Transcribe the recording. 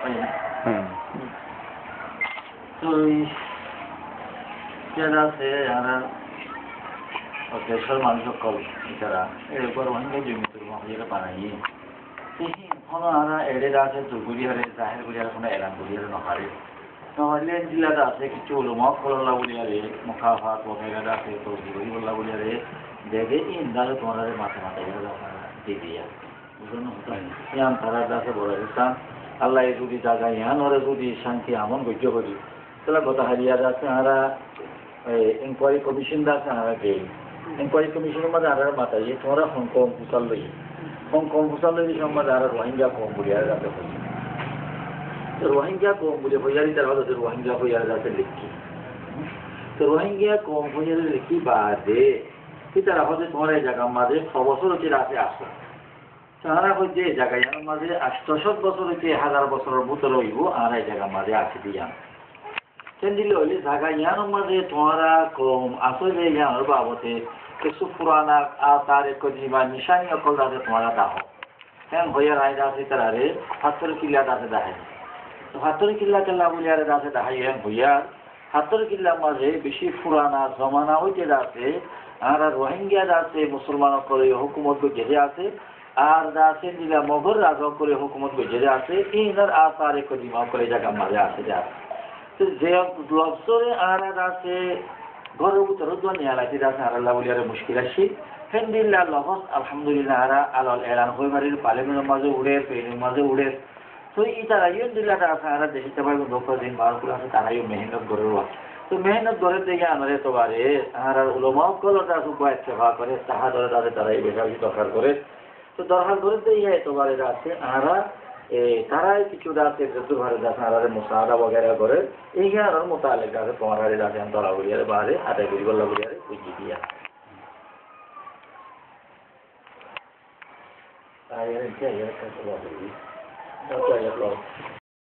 তো আছে আমরা দেশের মানুষ সকল এছাড়া এরপর অনেক জমি তুলব বানাই কোনো আমরা এড়ে আছে দুর্গুড়িয়ারে জাহের গুড়িয়ার কোনো এলান গুড়িয়ারে নহারে নহলে জিলাটা আছে কিছু উলমক কল্লা গুড়িয়ারে মুখাফাত বগেরা আছে তো হিরোই বল্লা গুড়িয়ারে দেখে ইন্দালে তোমার মাথা মাথা দিয়ে দিয়া বুঝলো ইয়ান তারা আছে বড় ইসলাম আল্লাহ যদি জায়গা ইয়ান ওরা যদি শান্তি আমন গজ্য করি তাহলে কথা হারিয়া আছে আমরা ইনকোয়ারি কমিশন আছে আমরা কে ইনকোয়ারি কমিশনের মধ্যে আর মাথায় তোমরা হংকং ফুসাল লই হংকং ফুসাল লই সম্বন্ধে আর রোহিঙ্গা কম বুড়িয়ার যাতে হই তো রোহিঙ্গা কম বুড়ে হইয়ারি তার হচ্ছে রোহিঙ্গা হইয়ার যাতে লিখি তো রোহিঙ্গা কম হইয়ারে লিখি বাদে তারা হচ্ছে তোমার এই জায়গার মাঝে 6 বছর হচ্ছে রাতে আসো তারা হচ্ছে এই জায়গায় মাঝে 800 বছর হচ্ছে 1000 বছরের ভিতরে হইব আর এই জায়গার মাঝে আসি দিয়া দিলে হইলে জায়গা ইয়ানোর মাঝে তোমরা কম আসলে ইয়ানোর বাবতে কিছু পুরানা তার এক জীবা নিশানি অকল আছে তোমরা দাহ হ্যাঁ হইয়ার আয় আছে তারারে 70 কিল্লা আছে দাহাই তো 70 কিল্লা কেল্লা বলিয়ারে আছে দাহাই হ্যাঁ হইয়ার 70 কিল্লার মাঝে বেশি পুরানা জমানা হইতে আছে আর রোহিঙ্গা আছে মুসলমান করে হুকুমত গেজে আছে আর আছে নিলা মগর রাজা করে হুকুমত গেজে আছে ইনার আসার এক জীবা করে জায়গা মাঝে আছে যা যে লবসরে আর আছে ঘরের ভিতরে দুনিয়া লাগি আছে আর আল্লাহ বলিয়ারে মুশকিল আসি হেন্দিল্লাহ লহস আলহামদুলিল্লাহ আর আলাল এলান হই মারির পালেমের মাঝে উড়ে পেনের মাঝে উড়ে তো ইতারা ইন্দিল্লাহটা আছে আর দেখিতে পারবো 10 দিন 12 কুল আছে তারাই মেহনত করে তো মেহনত করে দেখে আনারে তো বারে আর উলামাও কলটা সুবা ইত্তেফা করে তাহা ধরে তারাই বেশি দরকার করে তো দরকার করে দেখে তো বারে আছে আর তারাই কিছু রাতে যত ভালো দেখা আর মুসাদা বগেরা করে এই আর মোতালেক আছে তোমার হারে রাতে তোরা বলিয়ারে বারে আদায় করি বল্লা বলিয়ারে বুঝি দিয়া তাই এর কি এর কাছে বলি